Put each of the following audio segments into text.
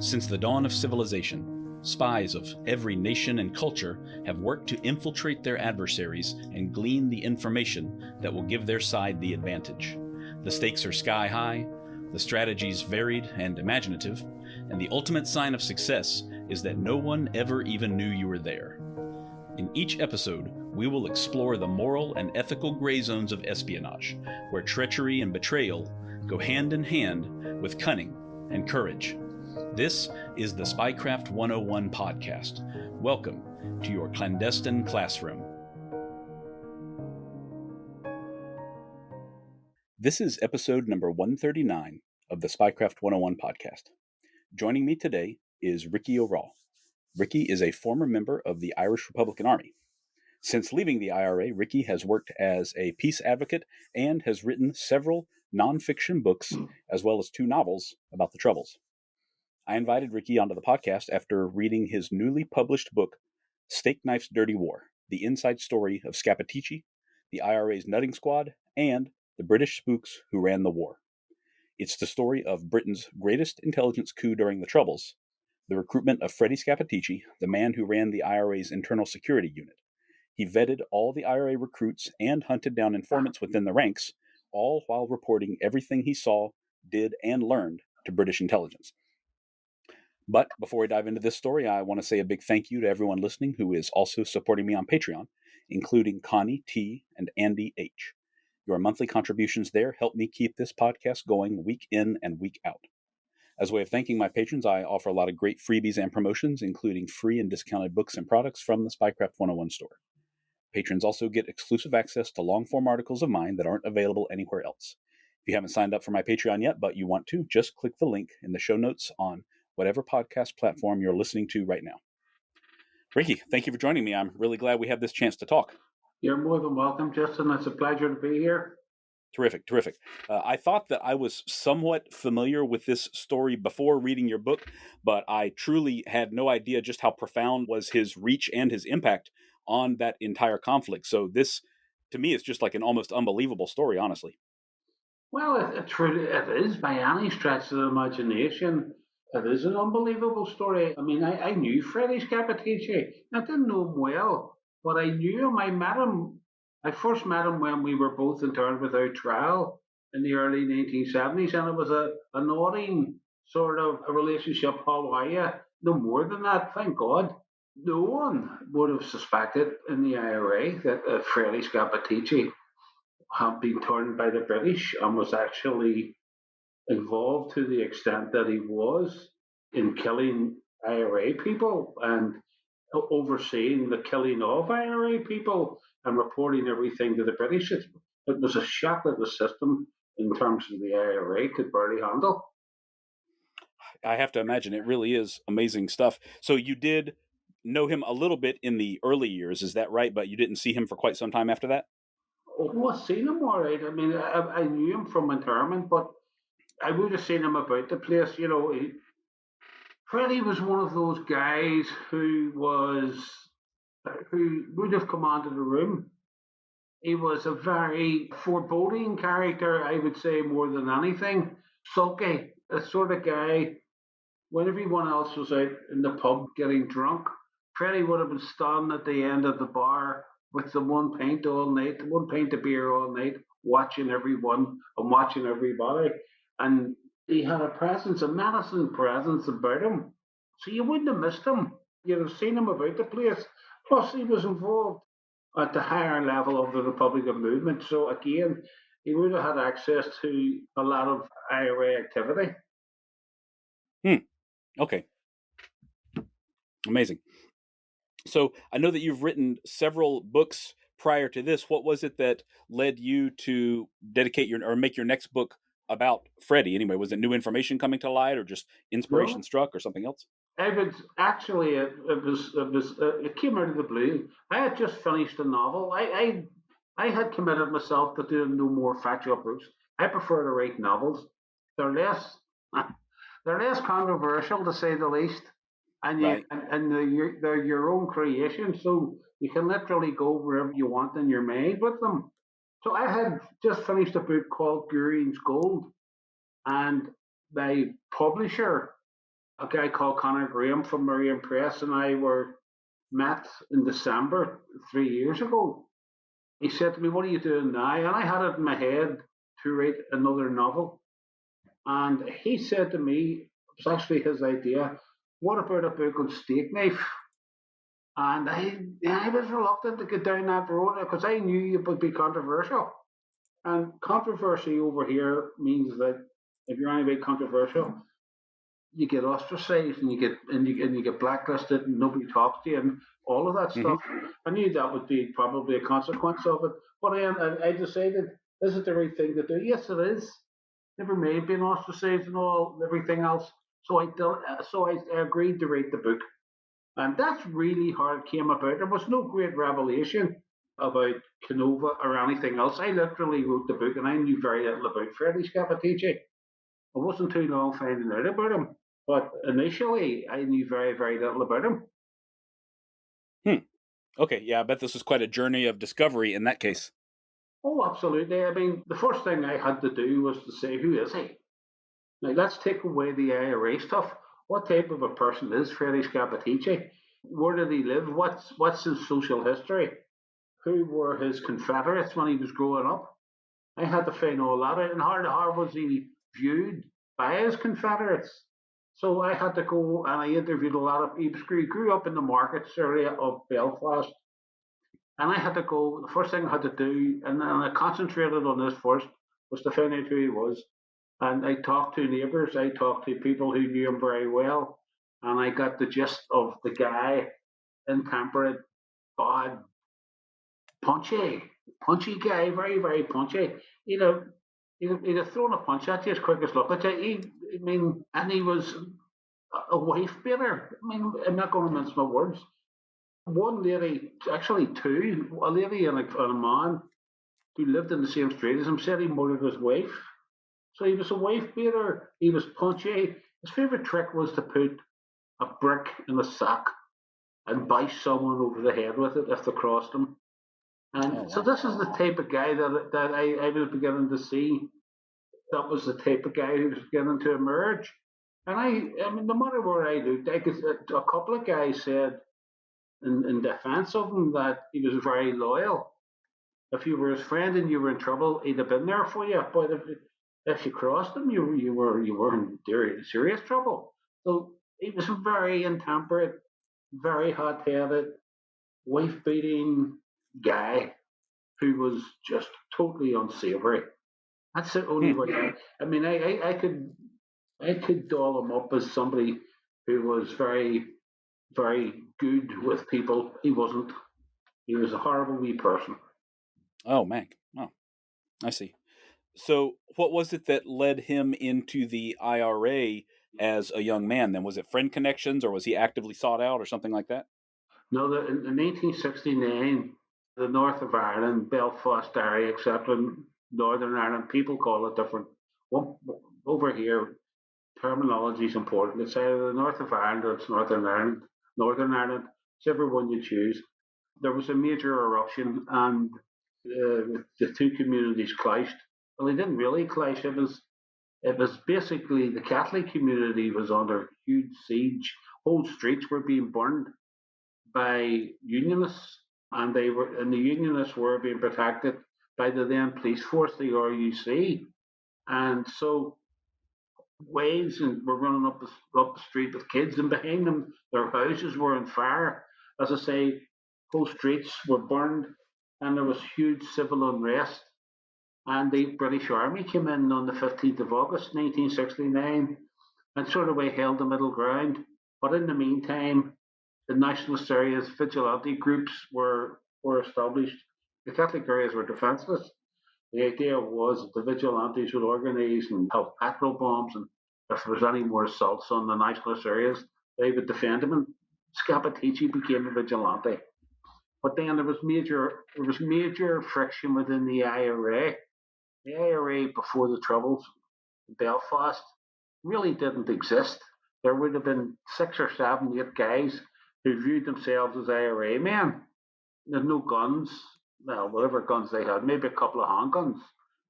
Since the dawn of civilization, spies of every nation and culture have worked to infiltrate their adversaries and glean the information that will give their side the advantage. The stakes are sky high, the strategies varied and imaginative, and the ultimate sign of success is that no one ever even knew you were there. In each episode, we will explore the moral and ethical gray zones of espionage, where treachery and betrayal go hand in hand with cunning and courage. This is the Spycraft 101 podcast. Welcome to your clandestine classroom. This is episode number 139 of the Spycraft 101 podcast. Joining me today is Ricky O'Rall. Ricky is a former member of the Irish Republican Army. Since leaving the IRA, Ricky has worked as a peace advocate and has written several nonfiction books as well as 2 novels about the Troubles. I invited Ricky onto the podcast after reading his newly published book, Steak Knife's Dirty War, the inside story of Scappaticci, the IRA's nutting squad, and the British spooks who ran the war. It's the story of Britain's greatest intelligence coup during the Troubles, the recruitment of Freddy Scappaticci, the man who ran the IRA's internal security unit. He vetted all the IRA recruits and hunted down informants within the ranks, all while reporting everything he saw, did, and learned to British intelligence. But before we dive into this story, I want to say a big thank you to everyone listening who is also supporting me on Patreon, including Connie T. and Andy H. Your monthly contributions there help me keep this podcast going week in and week out. As a way of thanking my patrons, I offer a lot of great freebies and promotions, including free and discounted books and products from the Spycraft 101 store. Patrons also get exclusive access to long-form articles of mine that aren't available anywhere else. If you haven't signed up for my Patreon yet, but you want to, just click the link in the show notes on whatever podcast platform you're listening to right now. Ricky, thank you for joining me. I'm really glad we have this chance to talk. You're more than welcome, Justin. It's a pleasure to be here. Terrific. I thought that I was somewhat familiar with this story before reading your book, but I truly had no idea just how profound was his reach and his impact on that entire conflict. So this, to me, is just like an almost unbelievable story, honestly. Well, it is by any stretch of the imagination. It is an unbelievable story. I mean, I knew Freddy Scappaticci. I didn't know him well, but I knew him. I first met him when we were both interned without trial in the early 1970s, and it was a nodding sort of a relationship. How are you? No more than that, thank God. No one would have suspected in the IRA that Freddy Scappaticci had been turned by the British and was actually involved to the extent that he was in killing IRA people and overseeing the killing of IRA people and reporting everything to the British. It was a shock that the system, in terms of the IRA, could barely handle. I have to imagine it really is amazing stuff. So you did know him a little bit in the early years, is that right? But you didn't see him for quite some time after that? Oh, I've seen him all right. I mean, I knew him from internment, but I would have seen him about the place. You know, Freddie was one of those guys who would have commanded a room. He was a very foreboding character, I would say, more than anything. Sulky, a sort of guy. When everyone else was out in the pub getting drunk, Freddie would have been standing at the end of the bar with the one pint of beer all night, watching everyone and watching everybody. And he had a menacing presence about him. So you wouldn't have missed him. You'd have seen him about the place. Plus, he was involved at the higher level of the Republican movement. So again, he would have had access to a lot of IRA activity. Okay. Amazing. So I know that you've written several books prior to this. What was it that led you to make your next book about Freddie? Anyway, was it new information coming to light, or just inspiration struck, or something else? It came out of the blue. I had just finished a novel. I had committed myself to doing no more factual books. I prefer to write novels. They're less controversial, to say the least. And they're your own creation, so you can literally go wherever you want in your mind with them. So I had just finished a book called Gurian's Gold, and my publisher A guy called Conor Graham from Marion Press and I were met in December 3 years ago. He said to me, "What are you doing now?" And I had it in my head to write another novel. And he said to me, it was actually his idea, "What about a book on steak knife?" And I was reluctant to get down that road because I knew it would be controversial. And controversy over here means that if you're anyway controversial, you get ostracized and you get blacklisted and nobody talks to you and all of that Hmm. stuff. I knew that would be probably a consequence of it, but I decided, is it the right thing to do? Yes, it is. Never made being ostracized and all everything else. So I agreed to write the book, and that's really how it came about. There was no great revelation about Kenova or anything else. I literally wrote the book, and I knew very little about Freddy Scappaticci. It wasn't too long finding out about him, but initially I knew very, very little about him. Hmm. Okay, yeah, I bet this was quite a journey of discovery in that case. Oh, absolutely. I mean, the first thing I had to do was to say, who is he? Now, let's take away the IRA stuff. What type of a person is Freddy Scappaticci? Where did he live? What's his social history? Who were his confederates when he was growing up? I had to find all that out. And how was he viewed by his confederates? So I had to go and I interviewed a lot of people. He grew up in the markets area of Belfast. And I had to go, the first thing I had to do, and I concentrated on this first, was to find out who he was. And I talked to neighbours, I talked to people who knew him very well, and I got the gist of the guy, intemperate, bad, punchy guy, very, very punchy. You know, he'd have thrown a punch at you as quick as look at you. And he was a wife beater. I mean, I'm not going to mince my words. One lady, actually two, a lady and a man who lived in the same street as him said he murdered his wife. So he was a wife beater. He was punchy. His favourite trick was to put a brick in a sack and bash someone over the head with it if they crossed him. Oh, And so wow. this is the type of guy that I was beginning to see. That was the type of guy who was beginning to emerge. And I mean, no matter where I looked, a couple of guys said in defence of him that he was very loyal. If you were his friend and you were in trouble, he'd have been there for you. But if you crossed him, you were in serious trouble. So he was a very intemperate, very hot headed, wife beating guy who was just totally unsavory. That's the only Hmm. way. I mean, I could doll him up as somebody who was very, very good with people. He wasn't. He was a horrible wee person. Oh, man. Oh, I see. So, what was it that led him into the IRA as a young man? Then was it friend connections, or was he actively sought out, or something like that? No, in 1969, the north of Ireland, Belfast area, except in Northern Ireland, people call it different. One, over here, terminology is important. It's either the north of Ireland or it's Northern Ireland. Northern Ireland, whichever one you choose. There was a major eruption, and the two communities clashed. Well, they didn't really clash. It was basically the Catholic community was under huge siege. Whole streets were being burned by unionists, and the unionists were being protected by the then police force, the RUC, and so waves and were running up the street with kids, and behind them, their houses were on fire. As I say, whole streets were burned, and there was huge civil unrest. And the British Army came in on the 15th of August, 1969, and sort of held the middle ground. But in the meantime, the nationalist areas, vigilante groups were established. The Catholic areas were defenceless. The idea was that the vigilantes would organise and have petrol bombs, and if there was any more assaults on the nationalist areas, they would defend them. And Scappaticci became a vigilante. But then there was major friction within the IRA. The IRA before the Troubles, Belfast, really didn't exist. There would have been 6 or 7, 8 guys who viewed themselves as IRA men. They had no guns, well, whatever guns they had, maybe a couple of handguns,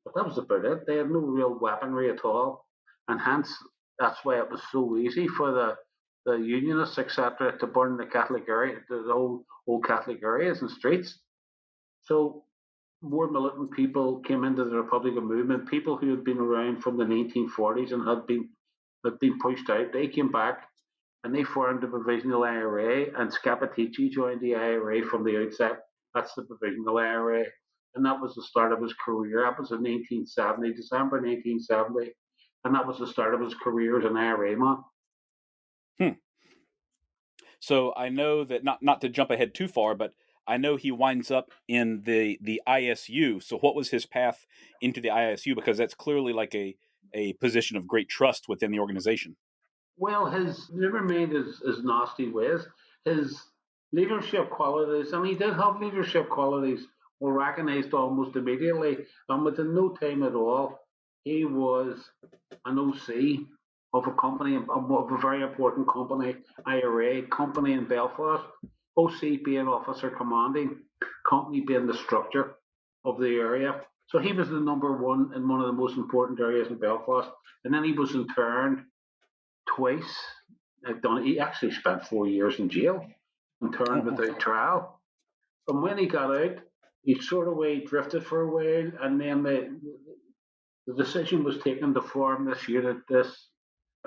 but that was about it. They had no real weaponry at all, and hence That's why it was so easy for the Unionists, etc., to burn the Catholic area, the whole Catholic areas and streets. So more militant people came into the Republican movement. People who had been around from the 1940s and had been pushed out, they came back and they formed the Provisional IRA. And Scappaticci joined the IRA from the outset. That's the Provisional IRA, and that was the start of his career. That was in 1970, December 1970, and that was the start of his career as an IRA man. Hmm. So I know that not to jump ahead too far, but I know he winds up in the ISU. So what was his path into the ISU? Because that's clearly like a position of great trust within the organization. Well, his never made his nasty ways. His leadership qualities, and he did have leadership qualities, were recognised almost immediately. And within no time at all, he was an OC of a company, of a very important company, IRA company in Belfast. OC being officer commanding, company being the structure of the area. So he was the number one in one of the most important areas in Belfast. And then he was interned twice. He actually spent 4 years in jail, interned Oh, without trial. And when he got out, he sort of way drifted for a while, and then the decision was taken to form this unit, this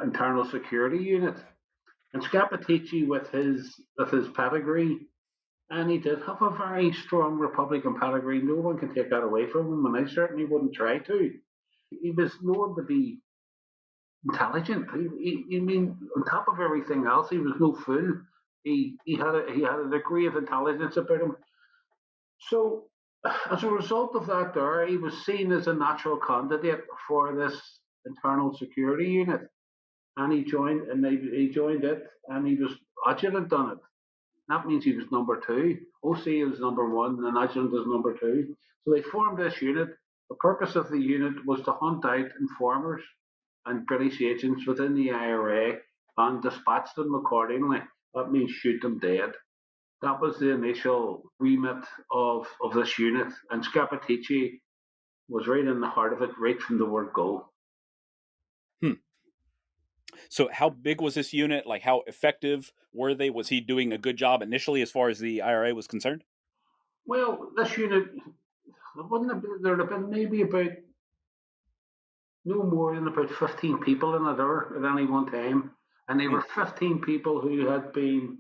internal security unit. And Scappaticci, with his pedigree, and he did have a very strong Republican pedigree. No one can take that away from him, and I certainly wouldn't try to. He was known to be intelligent. I mean, on top of everything else, he was no fool. He had a degree of intelligence about him. So, as a result of that, there he was seen as a natural candidate for this internal security unit, and he joined it, and he was adjutant on it. That means he was number two. OC was number one, and adjutant was number two. So they formed this unit. The purpose of the unit was to hunt out informers and British agents within the IRA and dispatch them accordingly. That means shoot them dead. That was the initial remit of this unit, and Scappaticci was right in the heart of it, right from the word go. hmm. So how big was this unit? Like how effective were they? Was he doing a good job initially as far as the IRA was concerned? Well, this unit, there'd have been maybe about no more than about 15 people in it there at any one time, and they Hmm. were 15 people who had been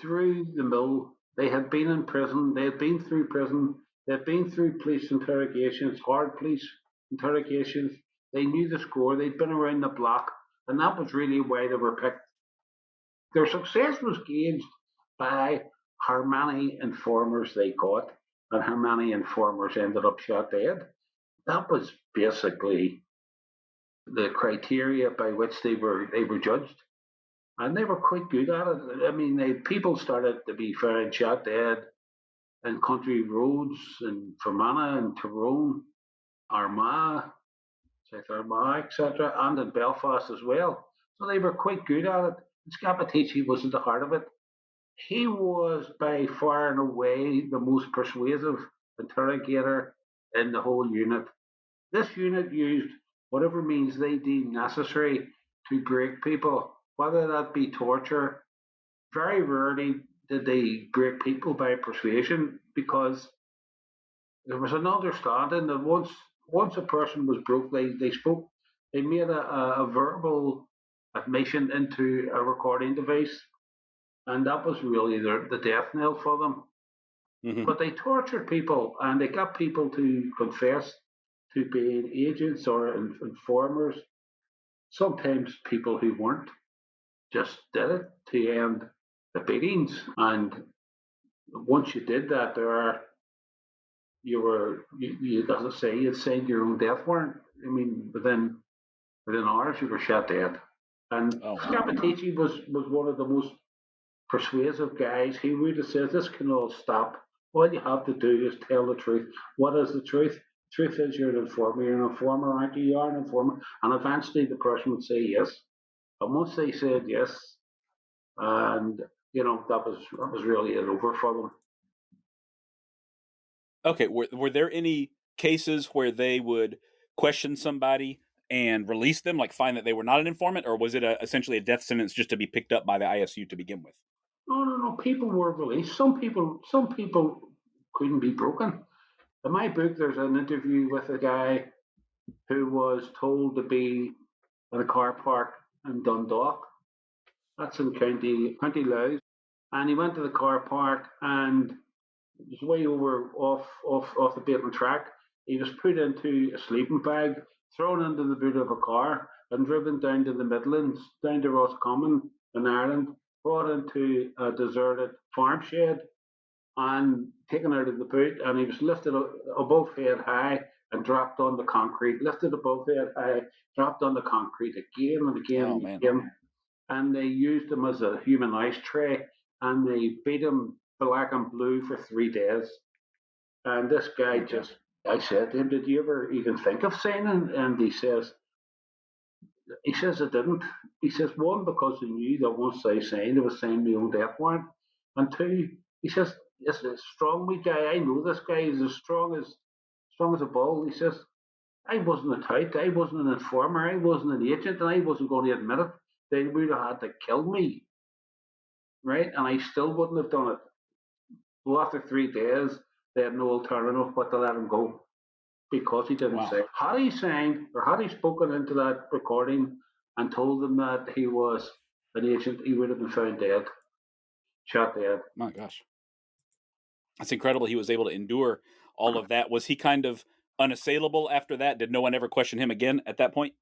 through the mill. They had been in prison. They had been through prison. They had been through police interrogations, hard police interrogations. They knew the score. They'd been around the block, and that was really why they were picked. Their success was gauged by how many informers they caught and how many informers ended up shot dead. That was basically the criteria by which they were judged, and they were quite good at it. I mean, people started to be found shot dead in country roads in Fermanagh and Tyrone, Armagh, South Armagh, etc., and in Belfast as well. So they were quite good at it. Scappaticci was at the heart of it. He was by far and away the most persuasive interrogator in the whole unit. This unit used whatever means they deemed necessary to break people, whether that be torture. Very rarely did they break people by persuasion, because there was an understanding that once a person was broke, they spoke, they made a verbal admission into a recording device, and that was really the death knell for them. Mm-hmm. But they tortured people, and they got people to confess to being agents or informers. Sometimes people who weren't just did it to end the beatings. And once you did that, as I say, you'd signed your own death warrant. I mean, within hours, you were shot dead. And Oh wow. Scappaticci was one of the most persuasive guys. He would have said, "This can all stop. All you have to do is tell the truth. What is the truth? Truth is you're an informer. You're an informer, aren't you? You are an informer." And eventually the person would say yes. And once they said yes, and that was really it over for them. Okay. Were there any cases where they would question somebody and release them, like find that they were not an informant, or was it essentially a death sentence just to be picked up by the ISU to begin with? No. People were released. Some people couldn't be broken. In my book, there's an interview with a guy who was told to be in a car park in Dundalk. That's in County Louth. And he went to the car park and it was way over off the beaten track. He was put into a sleeping bag, thrown into the boot of a car, and driven down to the Midlands, down to Roscommon in Ireland, brought into a deserted farm shed and taken out of the boot, and he was lifted above head high and dropped on the concrete, lifted above head high, dropped on the concrete again and again Oh, and man. again. And they used him as a human ice tray, and they beat him black and blue for 3 days. And this guy just, I said to him, "Did you ever even think of signing?" And he says, "I didn't." He says, one, because he knew that once I signed, it was signing my own death warrant. And two, he says, "This is a strong wee guy. I know this guy is as strong as a bull." He says, "I wasn't a tout. I wasn't an informer. I wasn't an agent, and I wasn't going to admit it. They would have had to kill me, right? And I still wouldn't have done it." Well, after 3 days, they had no alternative but to let him go because he didn't say. Had he signed or had he spoken into that recording and told them that he was an agent, he would have been found dead, shot dead. My gosh. That's incredible. He was able to endure all of that. Was he kind of unassailable after that? Did no one ever question him again at that point?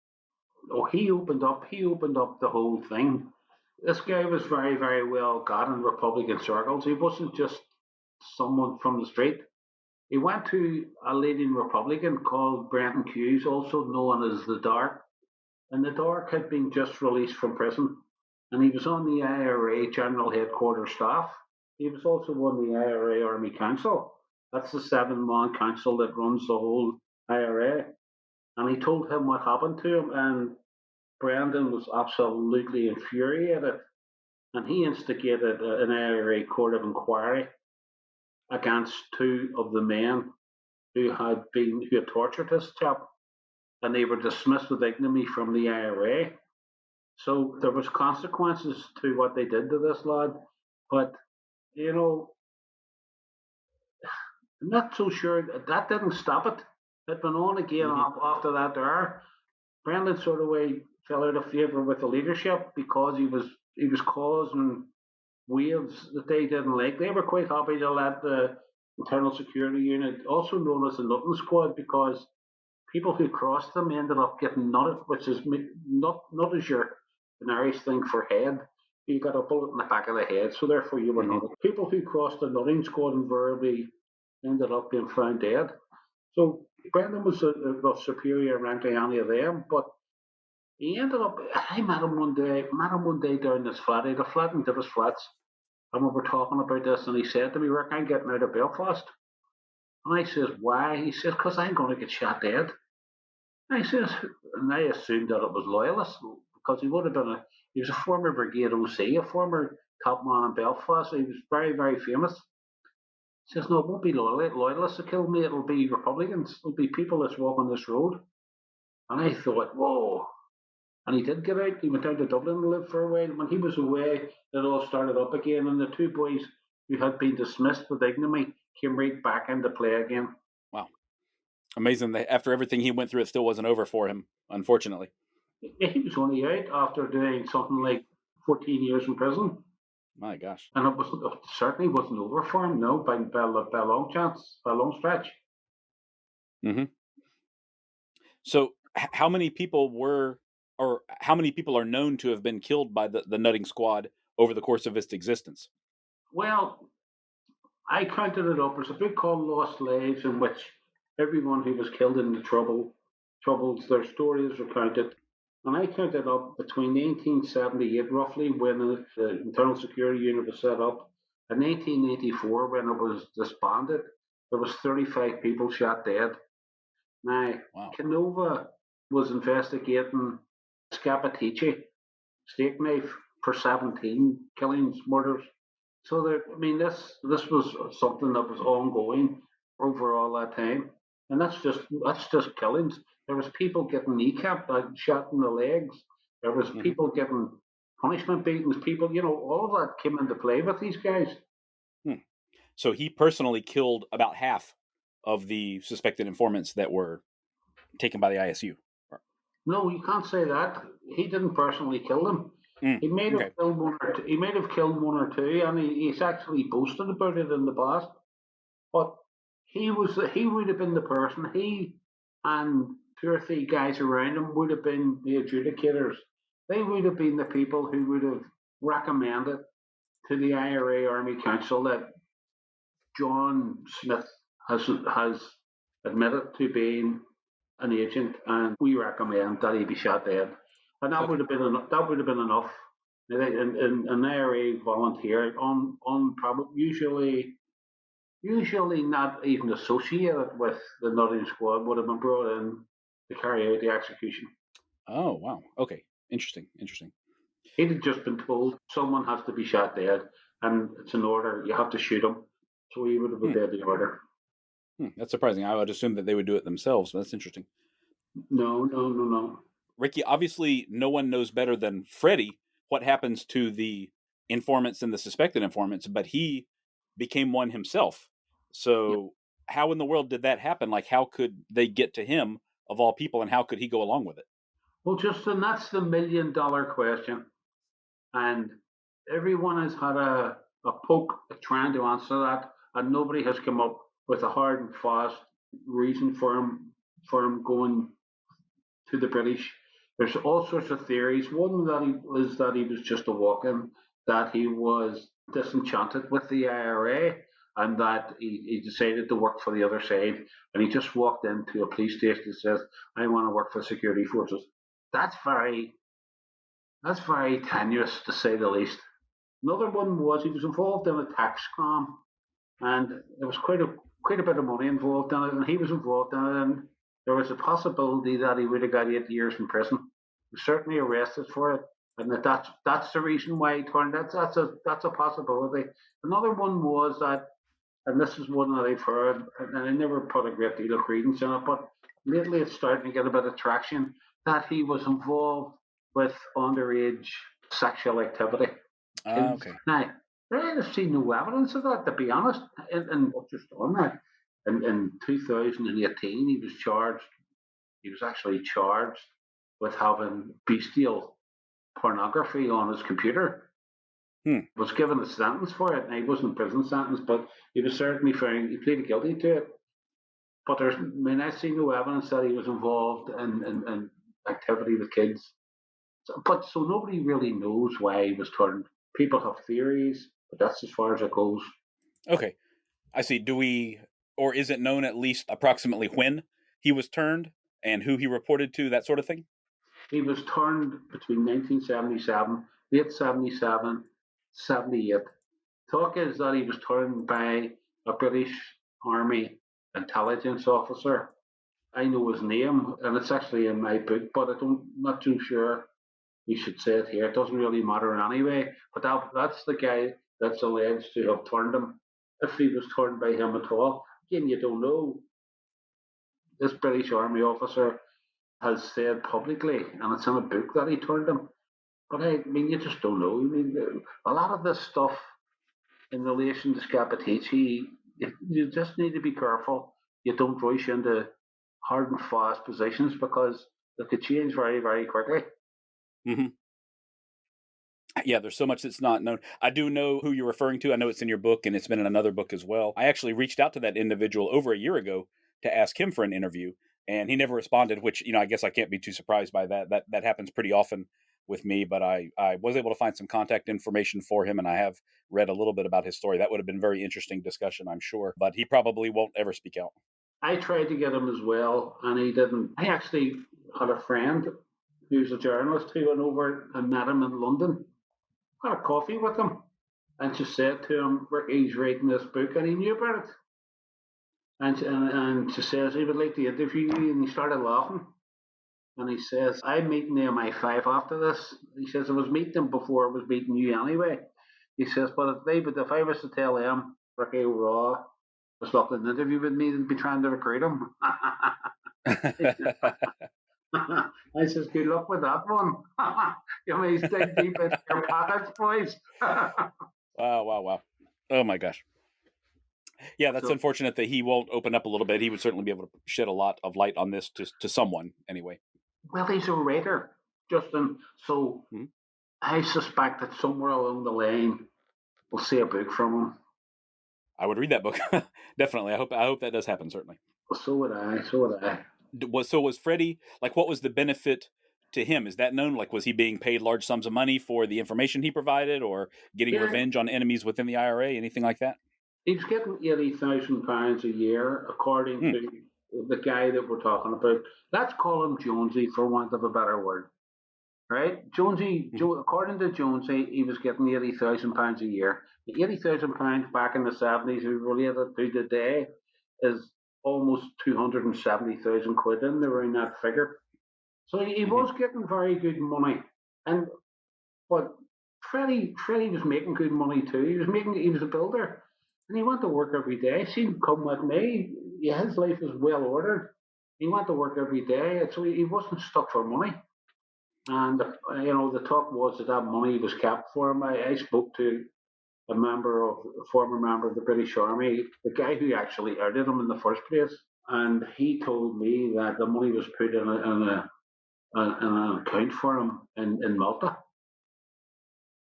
Oh, he opened up. He opened up the whole thing. This guy was very, very well got in Republican circles. He wasn't just someone from the street. He went to a leading Republican called Brendan Hughes, also known as the Dark. And the Dark had been just released from prison, and he was on the IRA General Headquarters staff. He was also on the IRA Army Council. That's the 7-man council that runs the whole IRA. And he told him what happened to him, and Brendan was absolutely infuriated. And he instigated an IRA court of inquiry against two of the men who had tortured this chap, and they were dismissed with ignominy from the IRA. So there was consequences to what they did to this lad, but you know, I'm not so sure that didn't stop it. It went on again after that. There, Brendan sort of way fell out of favour with the leadership because he was causing waves that they didn't like. They were quite happy to let the Internal Security Unit, also known as the Nutting Squad, because people who crossed them ended up getting nutted, which is not as your an Irish thing for head. You got a bullet in the back of the head, so therefore you were nutted. People who crossed the nutting squad invariably ended up being found dead. So Brendan was of superior rank to any of them, but he ended up. I met him one day down this flat. He had a flat in Davis Flats, and we were talking about this, and he said to me, "Rick, I'm getting out of Belfast." And I says, "Why?" He says, "Because I'm going to get shot dead." I says, and I assumed that it was loyalists because he would have been he was a former Brigade OC, a former top man in Belfast. He was very, very famous. He says, "No, it won't be loyalists that kill me. It'll be Republicans. It'll be people that's walking this road." And I thought, whoa. And he did get out. He went down to Dublin to live for a while. When he was away, it all started up again. And the two boys who had been dismissed with ignominy came right back into play again. Wow. Amazing that after everything he went through, it still wasn't over for him, unfortunately. He was only out after doing something like 14 years in prison. My gosh. And it certainly wasn't over for him, no, by a long stretch. Mm-hmm. So how many people are known to have been killed by the nutting squad over the course of its existence? Well, I counted it up. There's a book called Lost Lives in which everyone who was killed in the troubles, their stories recounted. And I counted up between 1978, roughly, when the Internal Security Unit was set up, and 1984, when it was disbanded, there was 35 people shot dead. Now, Kenova was investigating Scappaticci, steak knife, for 17 killings, murders. So this was something that was ongoing over all that time. And that's just killings. There was people getting kneecapped, shot in the legs. There was Hmm. people getting punishment beatings. People, all of that came into play with these guys. Hmm. So he personally killed about half of the suspected informants that were taken by the ISU. No, you can't say that. He didn't personally kill them. Mm, He might have okay. killed one or two. He might have killed one or two, and he's actually boasted about it in the past. But he would have been the person. He and two or three guys around him would have been the adjudicators. They would have been the people who would have recommended to the IRA Army Council that John Smith has admitted to being an agent, and we recommend that he be shot dead. And that would Okay. have been that would have been enough. An IRA volunteer on probably usually not even associated with the nutting squad would have been brought in to carry out the execution. Oh, wow. Okay. Interesting. Interesting. He'd have just been told someone has to be shot dead, and it's an order. You have to shoot him. So he would have Hmm. obeyed the order. That's surprising. I would assume that they would do it themselves, but that's interesting. No, no, no, no. Ricky, obviously, no one knows better than Freddie what happens to the informants and the suspected informants, but he became one himself. Yeah. So, how in the world did that happen? Like, how could they get to him of all people, and how could he go along with it? Well, Justin, that's the $1 million question. And everyone has had a poke at trying to answer that, and nobody has come up with a hard and fast reason for him going to the British. There's all sorts of theories. One that he was just a walk-in, that he was disenchanted with the IRA, and that he decided to work for the other side, and he just walked into a police station and says, "I want to work for security forces." That's very that's very tenuous, to say the least. Another one was he was involved in a tax scam, and there was quite a bit of money involved in it, and he was involved in it, and there was a possibility that he would have got 8 years in prison. He was certainly arrested for it, and that's the reason why he turned. That's a possibility. Another one was that, and this is one that I've heard, and I never put a great deal of credence in it, but lately it's starting to get a bit of traction, that he was involved with underage sexual activity. Kids. Okay. Now, I've seen no evidence of that, to be honest. And just on that, in 2018, he was actually charged with having bestial pornography on his computer. Hmm. Was given a sentence for it. Now, he wasn't prison sentence, but he was certainly found, he pleaded guilty to it. But I see no evidence that he was involved in activity with kids. So nobody really knows why he was turned. People have theories, but that's as far as it goes. Okay. I see. Do we, or is it known at least approximately when he was turned and who he reported to, that sort of thing? He was turned between 1977, late 77, 78. Talk is that he was turned by a British Army intelligence officer. I know his name, and it's actually in my book, but I'm not too sure we should say it here. It doesn't really matter anyway. But that's the guy that's alleged to have turned him. If he was turned by him at all, again, you don't know. This British Army officer has said publicly, and it's in a book, that he turned him. But I mean, you just don't know. I mean, a lot of this stuff in relation to Scappaticci, you just need to be careful. You don't rush into hard and fast positions, because they could change very, very quickly. Mm-hmm. Yeah, there's so much that's not known. I do know who you're referring to. I know it's in your book and it's been in another book as well. I actually reached out to that individual over a year ago to ask him for an interview, and he never responded, which, I guess I can't be too surprised by that. That happens pretty often with me, but I was able to find some contact information for him, and I have read a little bit about his story. That would have been very interesting discussion, I'm sure, but he probably won't ever speak out. I tried to get him as well, and he didn't. I actually had a friend who's a journalist who went over and met him in London, had a coffee with him, and she said to him, "Ricky's writing this book," and he knew about it. And she says, "He would like to interview you," and he started laughing. And he says, "I'm meeting the MI5 after this." He says, "I was meeting them before I was meeting you anyway." He says, "But if I was to tell them, Ricky Raw was looking an interview with me and be trying to recruit him. I says, good luck with that one. You may dig deep into your pockets, boys. Wow. Oh my gosh. Yeah, that's unfortunate that he won't open up a little bit. He would certainly be able to shed a lot of light on this to someone anyway. Well, he's a writer, Justin. So I suspect that somewhere along the line we'll see a book from him. I would read that book. Definitely. I hope that does happen, certainly. So would I. So was Freddie, like, what was the benefit to him? Is that known? Like, was he being paid large sums of money for the information he provided, or getting revenge on enemies within the IRA, anything like that? He was getting £80,000 a year, according to the guy that we're talking about. Let's call him Jonesy, for want of a better word. Right? Jonesy, according to Jonesy, he was getting £80,000 a year. The £80,000 back in the 70s, related to today, is almost 270,000 quid in around that figure. So he was getting very good money. But Freddie was making good money too. He was a builder. And he went to work every day. See him come with me. Yeah, his life was well ordered. He went to work every day, so he wasn't stuck for money. And the talk was that money was kept for him. I spoke to a former member of the British Army, the guy who actually aided him in the first place, and he told me that the money was put in an account for him in Malta.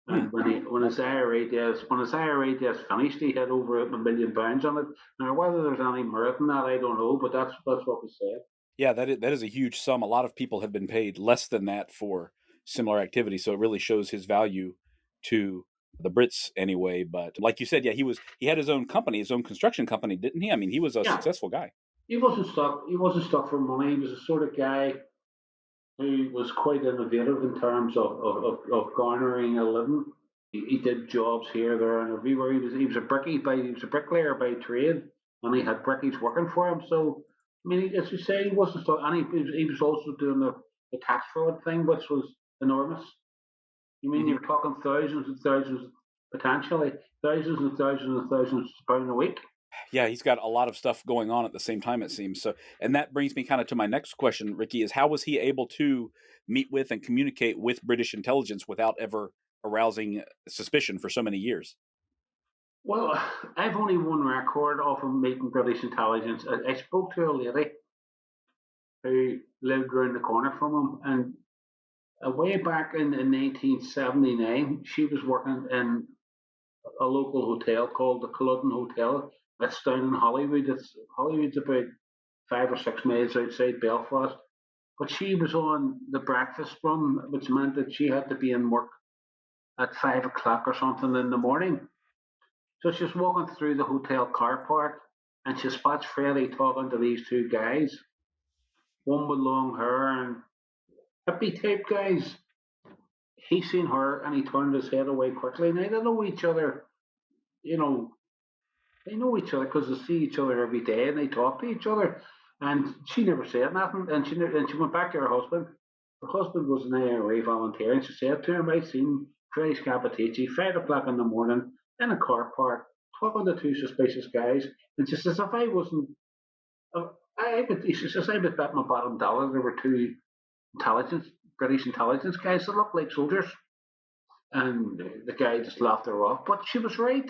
And when his IRA days finished, he had over £1 million on it. Now, whether there's any merit in that, I don't know, but that's what was said. Yeah, that is a huge sum. A lot of people have been paid less than that for similar activity, so it really shows his value to the Brits anyway. But like you said, yeah, he had his own company, his own construction company, didn't he? I mean, he was a successful guy. He wasn't stuck for money. He was the sort of guy who was quite innovative in terms of garnering a living. He did jobs here, there, and everywhere. He was a bricklayer by trade, and he had brickies working for him. So, I mean, as you say, he wasn't stuck, and he was also doing the tax fraud thing, which was enormous. You mean you're talking thousands and thousands, potentially thousands and thousands and thousands of pounds a week? Yeah, he's got a lot of stuff going on at the same time, it seems. So, and that brings me kind of to my next question, Ricky, is how was he able to meet with and communicate with British intelligence without ever arousing suspicion for so many years? Well, I've only one record of him meeting British intelligence. I spoke to a lady who lived around the corner from him, and way back in 1979, she was working in a local hotel called the Collusion Hotel. That's down in Hollywood. Hollywood's about 5 or 6 miles outside Belfast. But she was on the breakfast run, which meant that she had to be in work at 5 o'clock or something in the morning. So she's walking through the hotel car park, and she spots Freddie talking to these two guys, one with long hair and hippie type guys. He seen her and he turned his head away quickly. And they know each other, they know each other because they see each other every day and they talk to each other. And she never said nothing. And she went back to her husband. Her husband was an IRA volunteer, and she said to him, "I seen Freddy Scappaticci 5 o'clock in the morning in a car park talking to two suspicious guys." And she says, "If I wasn't, she says, I would bet my bottom dollar there were two British intelligence guys that looked like soldiers." And the guy just laughed her off. But she was right.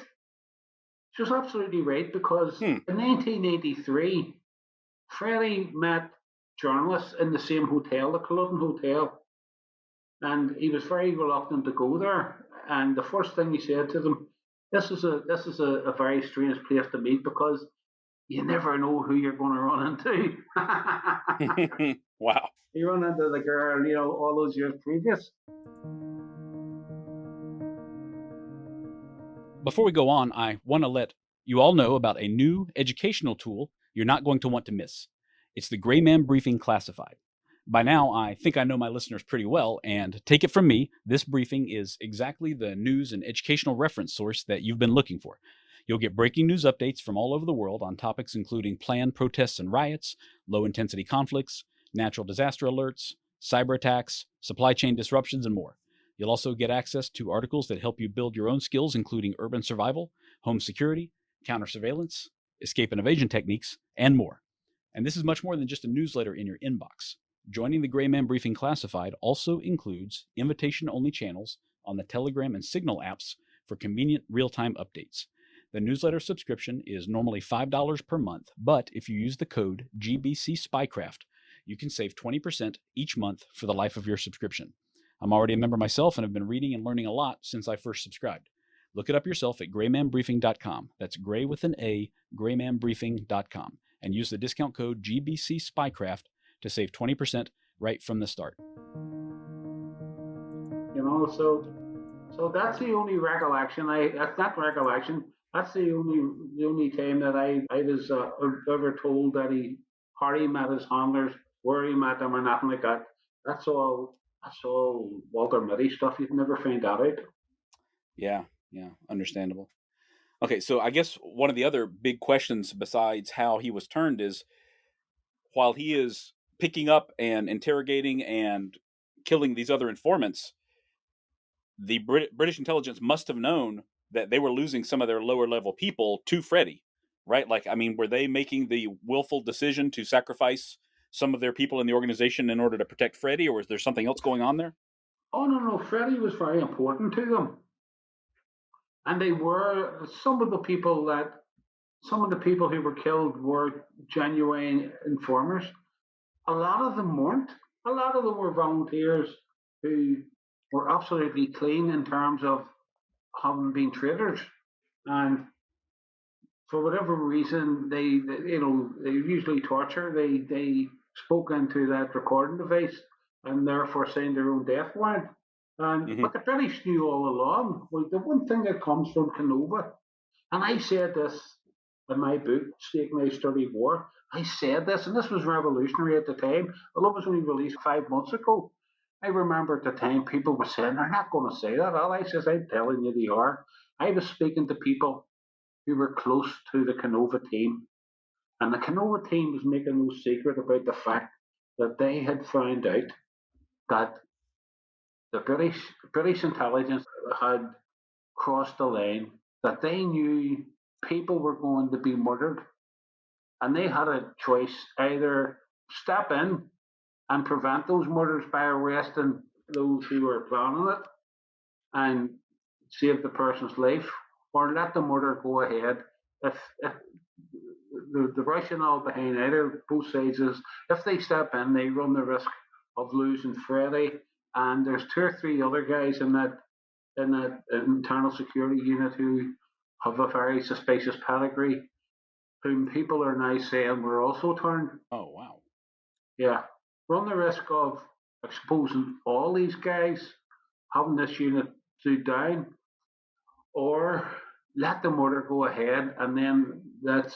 She was absolutely right, because in 1983, Freddie met journalists in the same hotel, the Culloden Hotel, and he was very reluctant to go there. And the first thing he said to them, "This is a very strange place to meet, because you never know who you're going to run into." Wow. You run into the girl, all those years previous. Before we go on, I want to let you all know about a new educational tool you're not going to want to miss. It's the Gray Man Briefing Classified. By now, I think I know my listeners pretty well, and take it from me, this briefing is exactly the news and educational reference source that you've been looking for. You'll get breaking news updates from all over the world on topics including planned protests and riots, low-intensity conflicts, natural disaster alerts, cyber attacks, supply chain disruptions, and more. You'll also get access to articles that help you build your own skills, including urban survival, home security, counter-surveillance, escape and evasion techniques, and more. And this is much more than just a newsletter in your inbox. Joining the Gray Man Briefing Classified also includes invitation-only channels on the Telegram and Signal apps for convenient real-time updates. The newsletter subscription is normally $5 per month, but if you use the code GBC Spycraft, you can save 20% each month for the life of your subscription. I'm already a member myself and have been reading and learning a lot since I first subscribed. Look it up yourself at graymanbriefing.com. That's gray with an A, graymanbriefing.com. And use the discount code GBC Spycraft to save 20% right from the start. So that's the only recollection. That's not recollection. That's the only time that I was ever told that Harry met his handlers, where he met them, or nothing like that. That's all Walter Mitty stuff. You'd never find that out. Yeah, understandable. Okay, so I guess one of the other big questions besides how he was turned is, while he is picking up and interrogating and killing these other informants, the British intelligence must have known that they were losing some of their lower level people to Freddy, right? Like, I mean, were they making the willful decision to sacrifice some of their people in the organization in order to protect Freddy, or was there something else going on there? Oh, no. Freddy was very important to them. And they were, some of the people who were killed were genuine informers. A lot of them weren't. A lot of them were volunteers who were absolutely clean in terms of having been traitors. And for whatever reason, they usually torture. They spoke into that recording device and therefore signed their own death warrant. But the British knew all along. Well, the one thing that comes from Kenova, and I said this in my book, Stake My Sturdy War, I said this, and this was revolutionary at the time, although it was only released 5 months ago. I remember at the time people were saying, they're not going to say that. All I says, I'm telling you they are. I was speaking to people who were close to the Kenova team, and the Kenova team was making no secret about the fact that they had found out that the British intelligence had crossed the line, that they knew people were going to be murdered, and they had a choice: either step in and prevent those murders by arresting those who were planning it and save the person's life, or let the murder go ahead. If the rationale behind either both sides is, if they step in, they run the risk of losing Freddy, and there's 2 or 3 other guys in that internal security unit who have a very suspicious pedigree, whom people are now saying were also turned. Oh, wow. Yeah. Run the risk of exposing all these guys, having this unit stood down, or let the murder go ahead, and then that.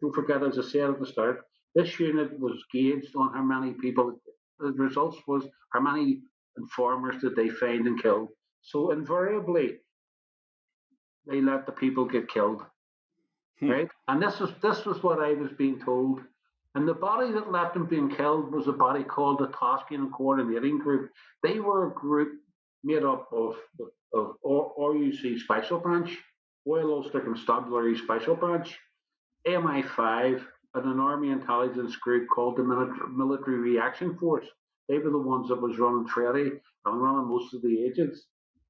Don't forget, as I said at the start, this unit was gauged on how many people. The results was how many informers did they find and kill. So invariably, they let the people get killed, right? And this was what I was being told. And the body that left them being killed was a body called the Tasking and Coordinating Group. They were a group made up of RUC Special Branch, Royal Ulster Constabulary Special Branch, MI5, and an Army intelligence group called the Military Reaction Force. They were the ones that was running Freddy and running most of the agents,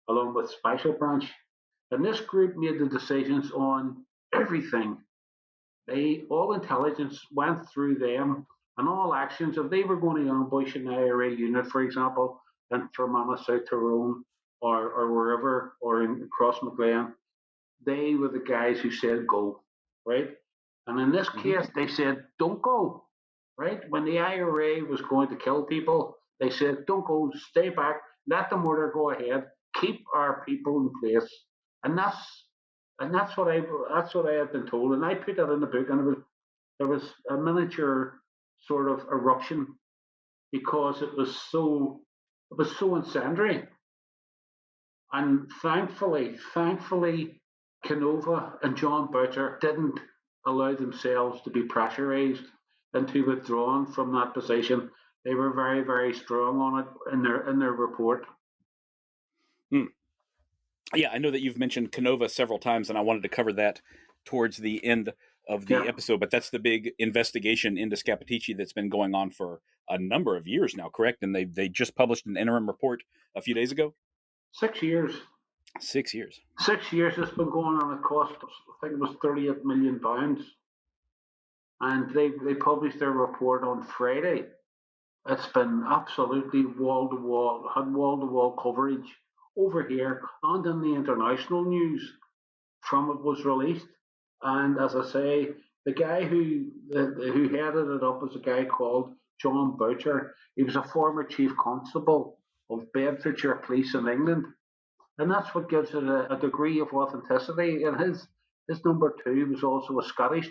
along with Special Branch. And this group made the decisions on everything. All intelligence went through them, and all actions, if they were going to ambush an IRA unit, for example, in Fermanagh, South Tyrone, or wherever, or in Crossmaglen, they were the guys who said go, right? And in this case, they said don't go, right? When the IRA was going to kill people, they said don't go, stay back, let the murder go ahead, keep our people in place, and that's what I had been told, and I put that in the book, and there was a miniature sort of eruption because it was so incendiary, and thankfully, Kenova and John Butcher didn't allow themselves to be pressurized into withdrawing from that position. They were very, very strong on it in their report. Yeah, I know that you've mentioned Kenova several times, and I wanted to cover that towards the end of the episode, but that's the big investigation into Scappaticci that's been going on for a number of years now, correct? And they just published an interim report a few days ago. 6 years. 6 years. 6 years it's been going on. It cost, I think it was £38 million. And they published their report on Friday. It's been absolutely wall-to-wall, had wall-to-wall coverage over here and in the international news from it was released. And as I say, the guy who headed it up was a guy called John Boucher. He was a former chief constable of Bedfordshire Police in England. And that's what gives it a degree of authenticity. And his number two was also a Scottish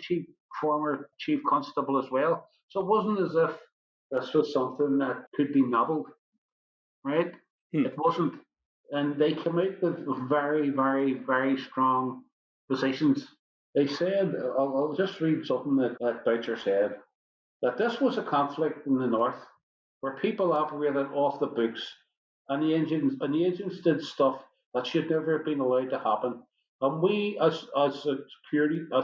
former chief constable as well. So it wasn't as if this was something that could be nobbled, right? It wasn't. And they came out with very, very, very strong positions. They said, I'll just read something that Boucher said, that this was a conflict in the north where people operated off the books and the agents did stuff that should never have been allowed to happen. And we, as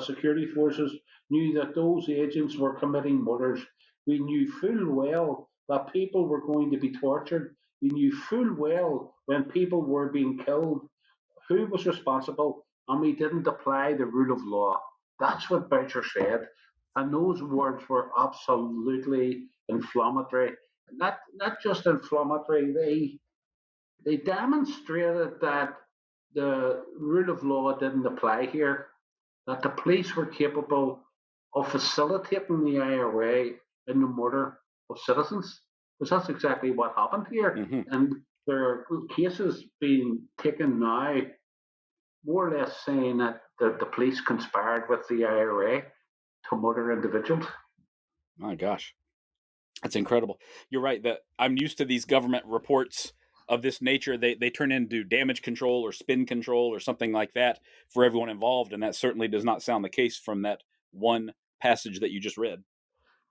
security forces, knew that those agents were committing murders. We knew full well that people were going to be tortured. We knew full well when people were being killed who was responsible, and we didn't apply the rule of law. That's what Boucher said. And those words were absolutely inflammatory. Not just inflammatory, they demonstrated that the rule of law didn't apply here, that the police were capable of facilitating the IRA in the murder of citizens, because that's exactly what happened here. Mm-hmm. And there are cases being taken now, more or less saying that the police conspired with the IRA to murder individuals. My gosh, that's incredible. You're right that I'm used to these government reports of this nature. They turn into damage control or spin control or something like that for everyone involved, and that certainly does not sound the case from that one passage that you just read.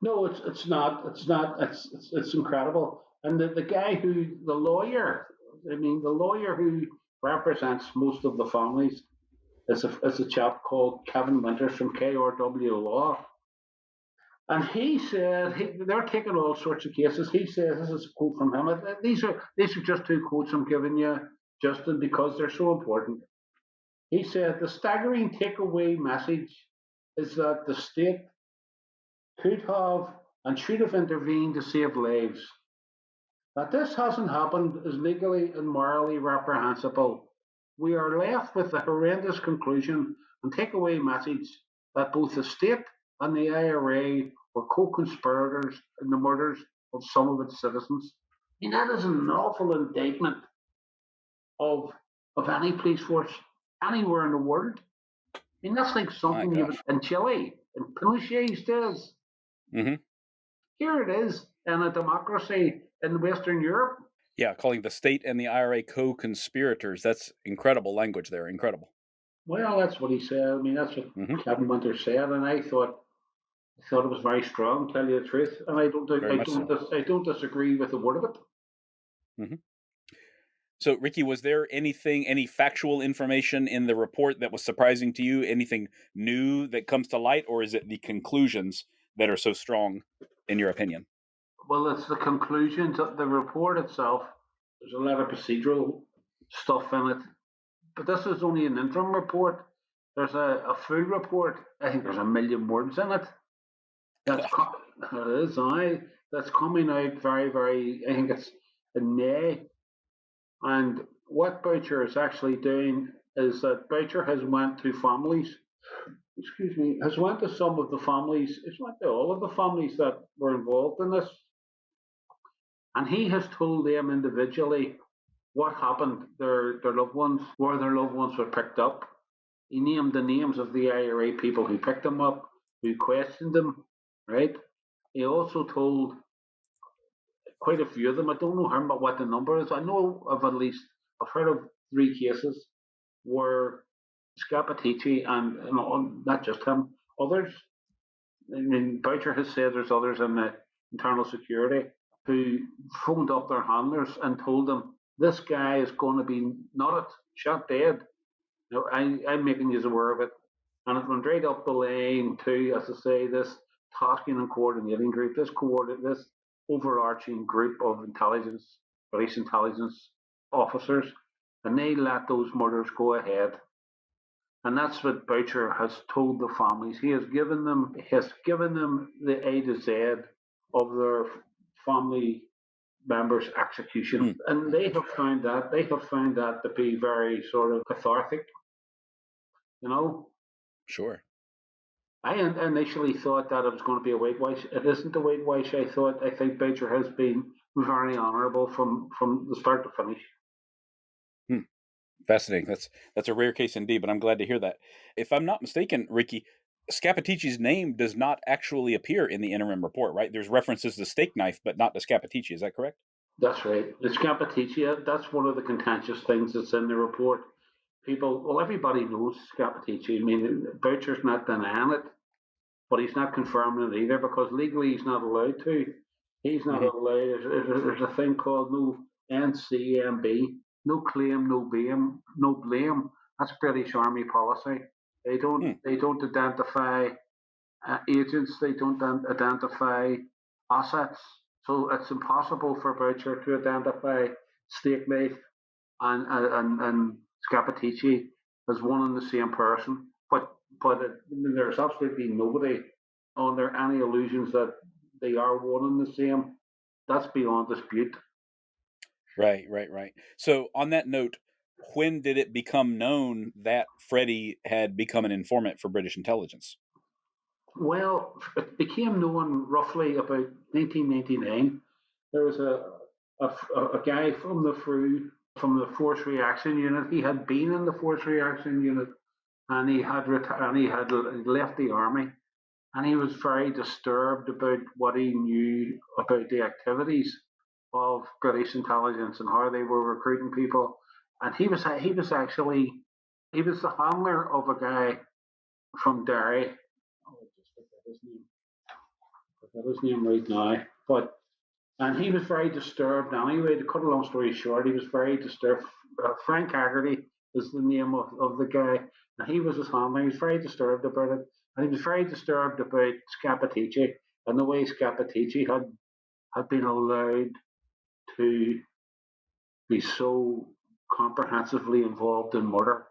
No, it's not. It's incredible. And the lawyer who represents most of the families is a chap called Kevin Winters from KRW Law. And he said they're taking all sorts of cases. He says, this is a quote from him. These are just two quotes I'm giving you, Justin, because they're so important. He said the staggering takeaway message is that the state could have and should have intervened to save lives. That this hasn't happened is legally and morally reprehensible. We are left with the horrendous conclusion and takeaway message that both the state and the IRA were co-conspirators in the murders of some of its citizens. I mean, that is an awful indictment of any police force anywhere in the world. I mean, that's like something even in Chile, in Pinochet's days. Mm-hmm. Here it is in a democracy in Western Europe. Yeah, calling the state and the IRA co-conspirators. That's incredible language there. Incredible. Well, that's what he said. I mean, that's what Kevin Winters said, and I thought it was very strong, to tell you the truth. And I don't disagree with a word of it. Mm-hmm. So, Ricky, was there any factual information in the report that was surprising to you? Anything new that comes to light, or is it the conclusions that are so strong, in your opinion? Well, it's the conclusions of the report itself. There's a lot of procedural stuff in it, but this is only an interim report. There's a full report. I think there's 1 million words in it. That's coming out very, very. I think it's in May. And what Boucher is actually doing is that Boucher has went to families. Has went to some of the families. Has went to all of the families that were involved in this, and he has told them individually what happened. Their loved ones, where their loved ones were picked up. He named the names of the IRA people who picked them up, who questioned them. Right. He also told quite a few of them. I don't know what the number is. I know of I've heard of 3 cases where Scappaticci and not just him, others. I mean, Boucher has said there's others in the internal security who phoned up their handlers and told them this guy is going to be knotted, shot dead. I'm making you aware of it. And it went right up the line to, as I say, this tasking and coordinating group, this overarching group of police intelligence officers, and they let those murders go ahead. And that's what Boucher has told the families. He has given them the A to Z of their family members' execution, and they have found that to be very sort of cathartic. You know, Sure. I initially thought that it was going to be a whitewash. It isn't a whitewash. I think Boucher has been very honourable from the start to finish. Fascinating. That's a rare case indeed, but I'm glad to hear that. If I'm not mistaken, Ricky, Scappaticci's name does not actually appear in the interim report, right? There's references to steak knife, but not to Scappaticci. Is that correct? That's right. The Scappaticci, that's one of the contentious things that's in the report. Everybody knows Scappaticci. I mean, Boucher's not denying it, but he's not confirming it either because legally he's not allowed to. He's not allowed. There's a thing called no NCMB, no claim, no blame, no blame. That's British Army policy. They don't identify agents. They don't identify assets. So it's impossible for Boucher to identify steak knife and Scappaticci as one and the same person. There's absolutely nobody under any illusions that they are one and the same. That's beyond dispute. Right. So on that note, when did it become known that Freddie had become an informant for British intelligence? Well, it became known roughly about 1999. There was a guy from the Force Reaction Unit. He had been in the Force Reaction Unit, and he had left the army, and he was very disturbed about what he knew about the activities of British intelligence and how they were recruiting people. And he was the handler of a guy from Derry. Oh, I just forget his name right now. And he was very disturbed. Anyway, to cut a long story short, he was very disturbed. Frank Haggerty is the name of the guy, and he was his handler. He was very disturbed about it, and he was very disturbed about Scappaticci and the way Scappaticci had been allowed to be so comprehensively involved in murder,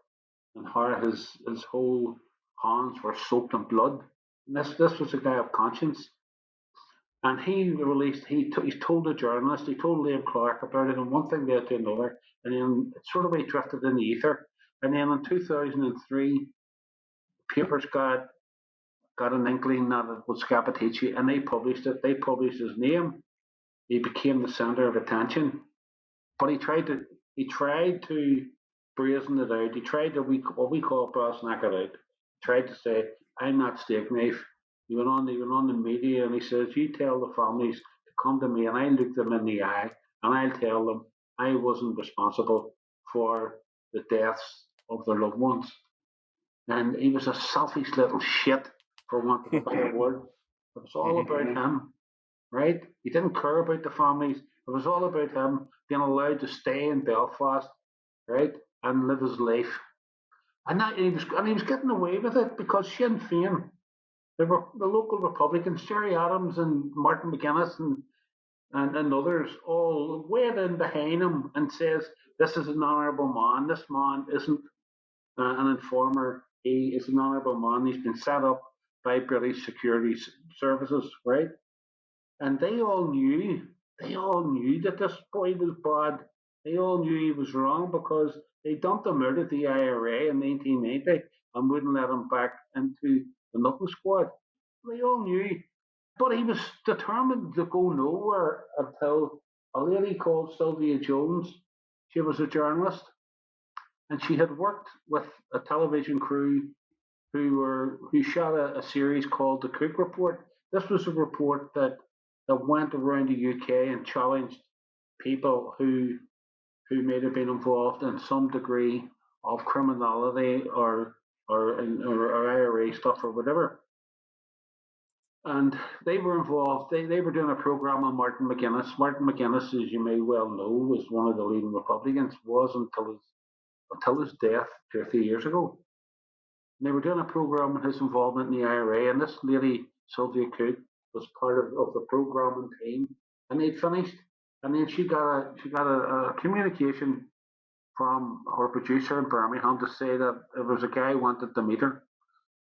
and how his whole hands were soaked in blood. And this was a guy of conscience. And he told a journalist, he told Liam Clark about it, and one thing led to another, and then it sort of drifted in the ether. And then in 2003, papers got an inkling that it was Scappaticci, and they published it. They published his name. He became the centre of attention. But he tried to brazen it out. He tried to what we call brass knack it out. He tried to say, "I'm not steak knife." He went on the media and he says, "You tell the families to come to me, and I look them in the eye, and I'll tell them I wasn't responsible for the deaths of their loved ones." And he was a selfish little shit, for want of a better word. It was all about him, right? He didn't care about the families. It was all about him being allowed to stay in Belfast, right, and live his life. And he was getting away with it because Sinn Fein, the local Republicans, Gerry Adams and Martin McGuinness and others, all weighed in behind him and says, "This is an honourable man. This man isn't an informer. He is an honourable man. He's been set up by British security services, right?" And they all knew that this boy was bad. They all knew he was wrong because they dumped him out of the IRA in 1990 and wouldn't let him back into the knuckle squad. They all knew. But he was determined to go nowhere until a lady called Sylvia Jones, she was a journalist, and she had worked with a television crew who shot a series called The Cook Report. This was a report that went around the UK and challenged people who may have been involved in some degree of criminality or IRA stuff or whatever. And they were involved. They were doing a program on Martin McGuinness. Martin McGuinness, as you may well know, was one of the leading Republicans. Was until his death 50 years ago. And they were doing a program on his involvement in the IRA, and this lady, Sylvia Cook, was part of the programming team. And they'd finished, and then she got a communication from her producer in Birmingham to say that there was a guy who wanted to meet her.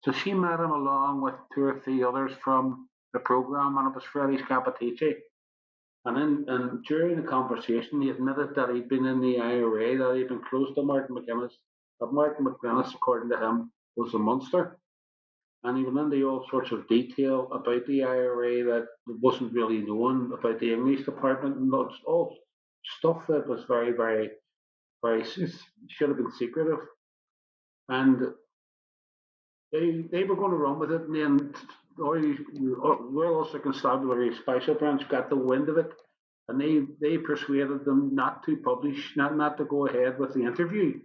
So she met him along with two or three others from the program, and it was Freddy Scappaticci. And during the conversation, he admitted that he'd been in the IRA, that he'd been close to Martin McGuinness, that Martin McGuinness, according to him, was a monster. And he went into all sorts of detail about the IRA that wasn't really known about the English department, and lots all stuff that was very, very, very should have been secretive. And they were going to run with it, and then Royal Ulster Constabulary Special Branch got the wind of it, and they persuaded them not to publish, not to go ahead with the interview,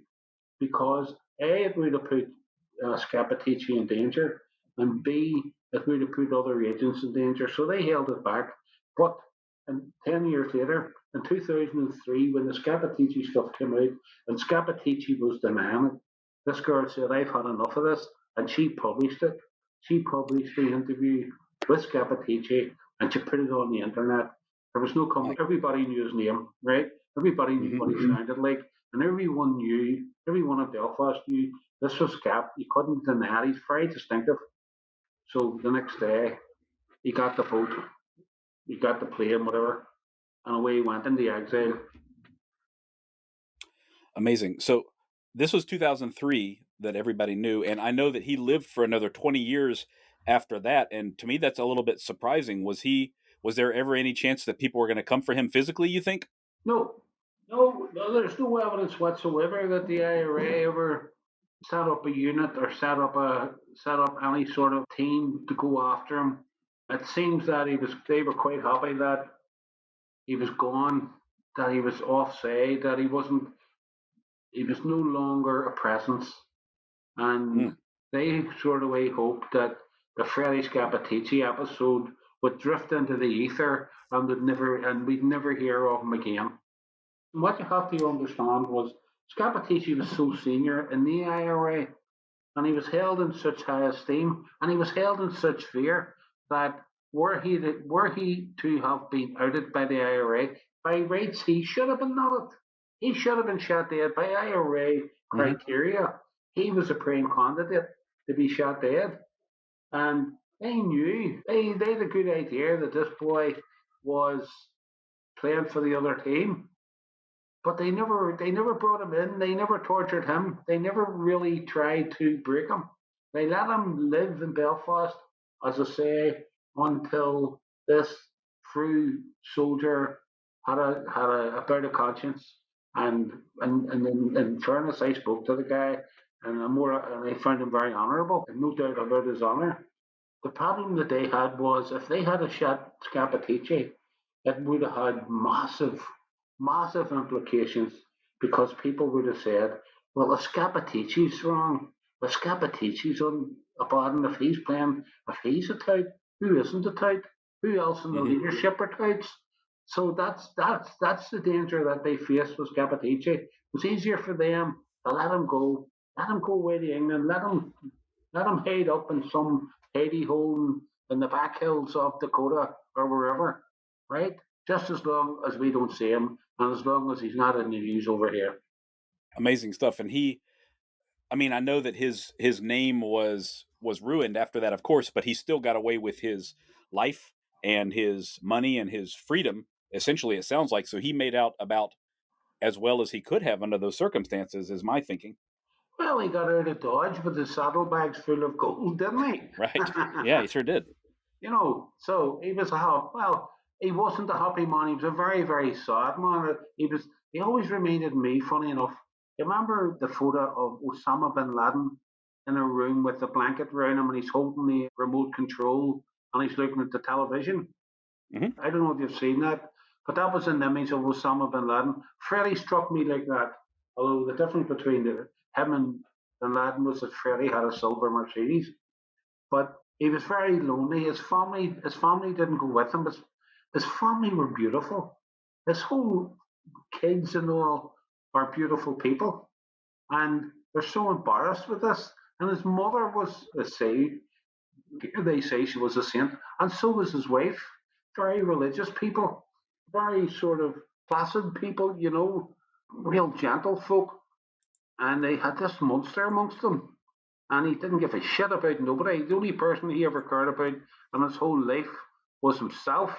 because A, it would have put Scappaticci in danger, and B, it would have put other agents in danger. So they held it back. But 10 years later, in 2003, when the Scappaticci stuff came out, and Scappaticci was denying it, this girl said, "I've had enough of this," and she published it. She published the interview with Scappaticci, and she put it on the internet. There was no comment. Everybody knew his name, right? Everybody knew what he sounded like, and everyone in Belfast knew this was Scap. You couldn't deny it. He's very distinctive. So the next day, he got the boat, he got the plane, whatever, and away he went into exile. Amazing. So this was 2003 that everybody knew, and I know that he lived for another 20 years after that. And to me, that's a little bit surprising. Was there ever any chance that people were going to come for him physically, you think? No, there's no evidence whatsoever that the IRA ever set up a unit or set up any sort of team to go after him. It seems that they were quite happy that he was gone, that he was offside, that he was no longer a presence, and they sort of hoped that the Freddy Scappaticci episode would drift into the ether and we'd never hear of him again. And what you have to understand was Scappaticci was so senior in the IRA, and he was held in such high esteem, and he was held in such fear that were he to have been outed by the IRA, by rights he should have been outed. He should have been shot dead by IRA criteria. He was a prime candidate to be shot dead, and they knew they had a good idea that this boy was playing for the other team. But they never brought him in. They never tortured him. They never really tried to break him. They let him live in Belfast, as I say, until this true soldier had a bout of conscience. And in fairness, I spoke to the guy, and I found him very honourable, and no doubt about his honour. The problem that they had was if they had a shot Scappaticci, it would have had massive implications, because people would have said, well, if Scappaticci's wrong, if Scappaticci's on a bottom, if he's a tout, who isn't a tout? Who else in the leadership are touts? So that's the danger that they faced with Scappaticci. It was easier for them to let him go away to England, let him hide up in some Haiti hole in the back hills of Dakota or wherever, right? Just as long as we don't see him, and as long as he's not in the news over here. Amazing stuff. And I know that his name was ruined after that, of course, but he still got away with his life and his money and his freedom. Essentially, it sounds like. So he made out about as well as he could have under those circumstances, is my thinking. Well, he got out of Dodge with his saddlebags full of gold, didn't he? Right. Yeah, he sure did. So he was he wasn't a happy man. He was a very, very sad man. He always reminded me, funny enough, you remember the photo of Osama bin Laden in a room with a blanket around him, and he's holding the remote control and he's looking at the television? I don't know if you've seen that, but that was an image of Osama bin Laden. Freddie struck me like that, although the difference between him and bin Laden was that Freddie had a silver Mercedes. But he was very lonely. His family didn't go with him. His family were beautiful. His whole kids and all are beautiful people, and they're so embarrassed with this. And his mother was a saint. They say she was a saint, and so was his wife. Very religious people, very sort of placid people, real gentle folk. And they had this monster amongst them, and he didn't give a shit about nobody. The only person he ever cared about in his whole life was himself,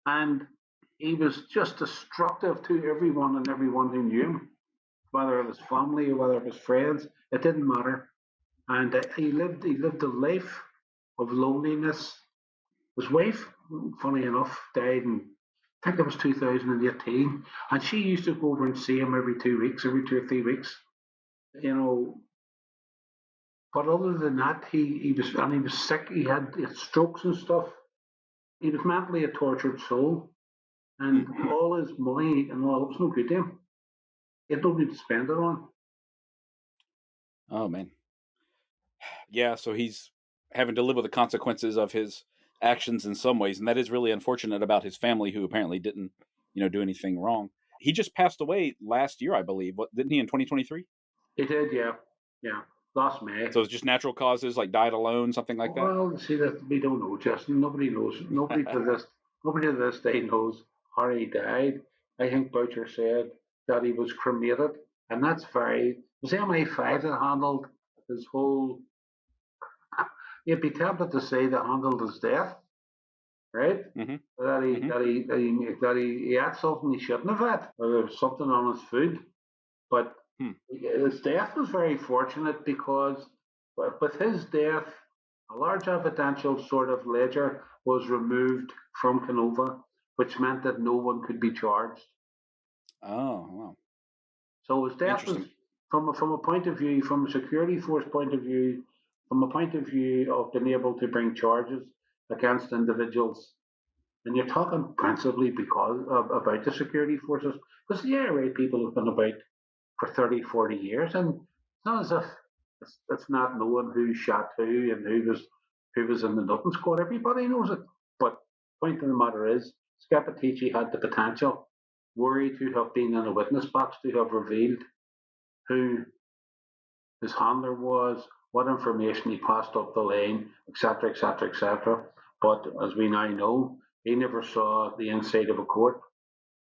and he was just destructive to everyone and everyone who knew him, whether it was family or whether it was friends. It didn't matter, and he lived a life of loneliness. His wife, funny enough, died in I think it was 2018, and she used to go over and see him every 2 weeks, every 2 or 3 weeks. You know, but other than that, he was sick. He had strokes and stuff. He was mentally a tortured soul, and all his money and all it was no good to him. He had nobody to spend it on. Oh man. Yeah, so he's having to live with the consequences of his actions in some ways, and that is really unfortunate about his family, who apparently didn't, do anything wrong. He just passed away last year, I believe. What, didn't he, in 2023? He did, yeah, yeah. Last May. So it's just natural causes, like died alone, something like that. Well, see that we don't know, Justin. Nobody knows. Nobody to this day knows how he died. I think Boucher said that he was cremated, and that's very. It was MI5 that handled his whole. You'd be tempted to say that handled his death, right? Mm-hmm. That he Mm-hmm. that he that he that he ate something he shouldn't have had, or there was something on his food. But Hmm. his death was very fortunate because with his death, a large evidential sort of ledger was removed from Kenova, which meant that no one could be charged. Oh, wow. So his death was, Interesting. from a point of view, from a security force point of view, from a point of view of being able to bring charges against individuals. And you're talking principally because about the security forces, because the IRA people have been about for 30, 40 years. And it's not as if it's not knowing who shot who and who was in the nothing squad. Everybody knows it. But the point of the matter is, Scappaticci had the potential, were he to have been in a witness box, to have revealed who his handler was, what information he passed up the line, etc., etc., etc. But as we now know, he never saw the inside of a court.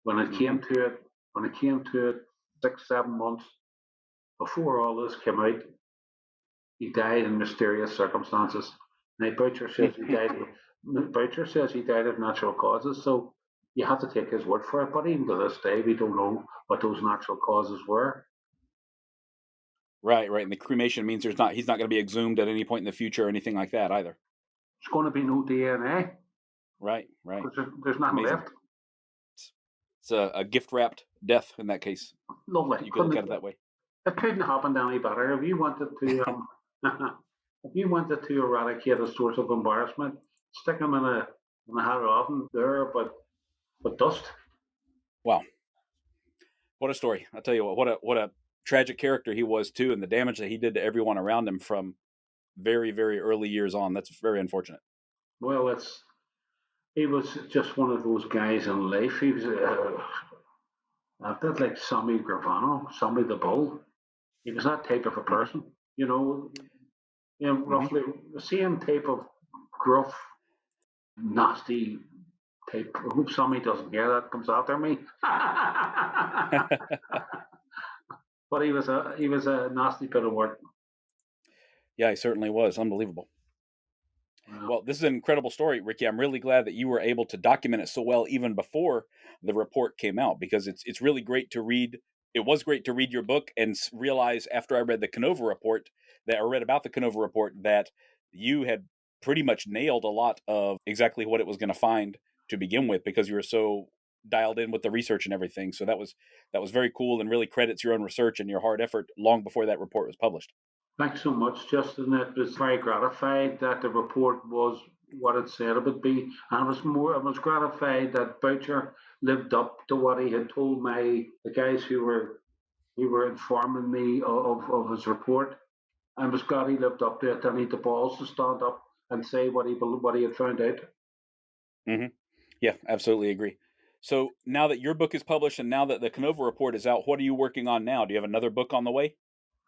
When it Mm-hmm. came to it, when it came to it, 6, 7 months before all this came out, he died in mysterious circumstances. Now Boucher says he died. Boucher says he died of natural causes. So you have to take his word for it. But even to this day, we don't know what those natural causes were. Right, right. And the cremation means he's not going to be exhumed at any point in the future or anything like that either. There's going to be no DNA Right, right. because there's nothing Amazing. left. It's a gift wrapped death in that case. Lovely. You could look at it that way. It couldn't happen any better. If you wanted to, if you wanted to eradicate a source of embarrassment, stick him in a hot oven there, but dust. Wow, what a story! I tell you what a tragic character he was too, and the damage that he did to everyone around him from very, very early years on. That's very unfortunate. Well, he was just one of those guys in life. He was a bit like Sammy Gravano, Sammy the Bull. He was that type of a Mm-hmm. person, you know, Mm-hmm. roughly the same type of gruff, nasty type. I hope Sammy doesn't hear that, comes after me. But he was a nasty bit of work. Yeah, he certainly was. Unbelievable. Well, Well, this is an incredible story, Ricky. I'm really glad that you were able to document it so well even before the report came out, because it's really great to read. It was great to read your book and realize after I read the Kenova report, that I read about the Kenova report, that you had pretty much nailed a lot of exactly what it was going to find to begin with, because you were so dialed in with the research and everything. So that was very cool, and really credits your own research and your hard effort long before that report was published. thanks so much, Justin. It was very gratified that the report was what it said it would be. And I was gratified that Boucher lived up to what he had told the guys who were informing me of his report. I was glad he lived up to it and he had the balls to stand up and say what he had found out. Mm-hmm. Yeah, absolutely agree. So now that your book is published and now that the Canova report is out, what are you working on now? Do you have another book on the way?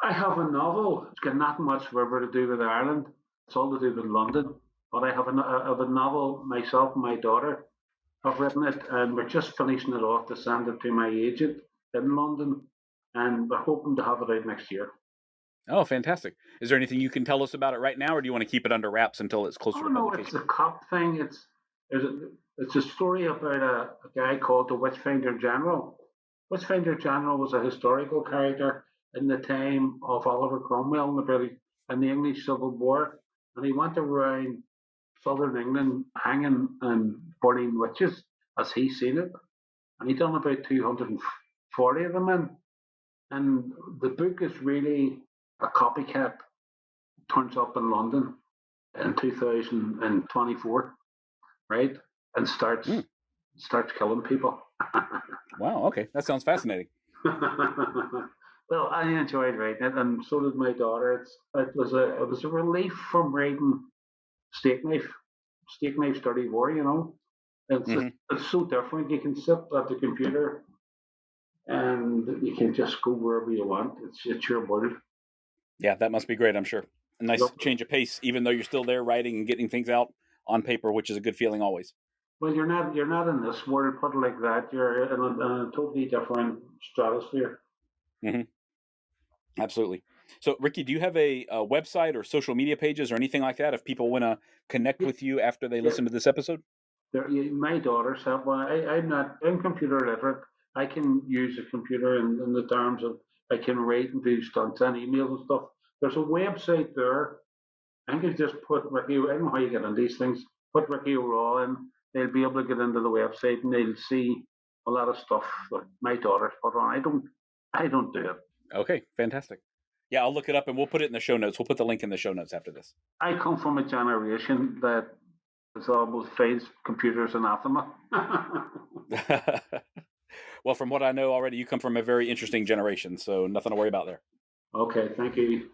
I have a novel. It's got not much whatever to do with Ireland. It's all to do with London. But I have a novel myself and my daughter have written it, and we're just finishing it off to send it to my agent in London, and we're hoping to have it out next year. Oh, fantastic. Is there anything you can tell us about it right now, or do you want to keep it under wraps until it's closer Oh to no, it's publication? a cop thing. It's a story about a guy called the Witchfinder General. Witchfinder General was a historical character in the time of Oliver Cromwell in the English Civil War, and he went around southern England hanging and burning witches as he seen it, and he done about 240 of them in. And the book is really a copycat. Turns up in London in 2024, right? And starts killing people. Wow, okay. That sounds fascinating. Well, I enjoyed reading it, and so did my daughter. It was a relief from reading Steak Knife, Steak Knife 34. You know, it's so different. You can sit at the computer and you can just go wherever you want. It's your world. Yeah, that must be great, I'm sure. A nice change of pace, even though you're still there writing and getting things out on paper, which is a good feeling always. Well, you're not in this world, put it like that. You're in a totally different stratosphere. Mm-hmm. Absolutely. So, Ricky, do you have a website or social media pages or anything like that if people want to connect Yeah, with you after they yeah. listen to this episode? My daughters have one. I'm computer literate. I can use a computer in the terms of I can write and do stunts and emails and stuff. There's a website there. I can just put Ricky. I don't know how you get on these things. Put Ricky O'Raw in. They'll be able to get into the website and they'll see a lot of stuff that my daughters put on. I don't do it. Okay, fantastic. Yeah, I'll look it up and we'll put it in the show notes. We'll put the link in the show notes after this. I come from a generation that is almost finds computers anathema. Well, from what I know already, you come from a very interesting generation, so nothing to worry about there. Okay, thank you.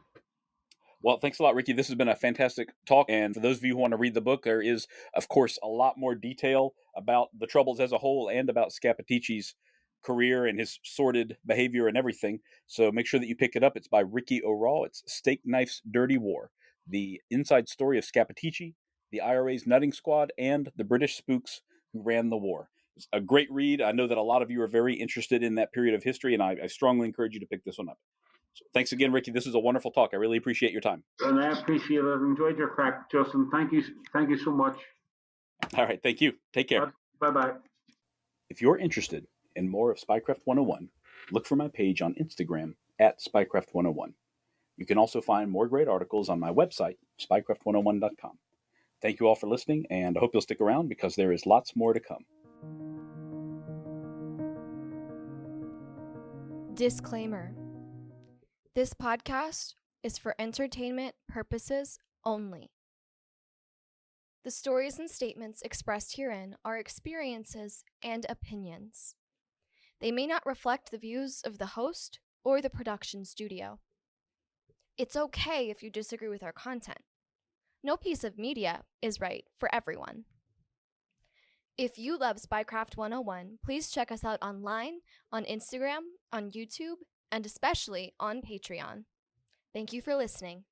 Well, thanks a lot, Ricky. This has been a fantastic talk. And for those of you who want to read the book, there is, of course, a lot more detail about the Troubles as a whole and about Scappaticci's career and his sordid behavior and everything. So make sure that you pick it up. It's by Ricky O'Raw. It's Steak Knife's Dirty War, the inside story of Scappaticci, the IRA's nutting squad, and the British spooks who ran the war. It's a great read. I know that a lot of you are very interested in that period of history, and I strongly encourage you to pick this one up. So thanks again, Ricky. This is a wonderful talk. I really appreciate your time. And I appreciate it. Enjoyed your crack, Justin. Thank you so much. All right, thank you. Take care. Bye bye. If you're interested in more of Spycraft 101, look for my page on Instagram at Spycraft 101. You can also find more great articles on my website, spycraft101.com. Thank you all for listening, and I hope you'll stick around because there is lots more to come. Disclaimer. This podcast is for entertainment purposes only. The stories and statements expressed herein are experiences and opinions. They may not reflect the views of the host or the production studio. It's okay if you disagree with our content. No piece of media is right for everyone. If you love Spycraft 101, please check us out online, on Instagram, on YouTube, and especially on Patreon. Thank you for listening.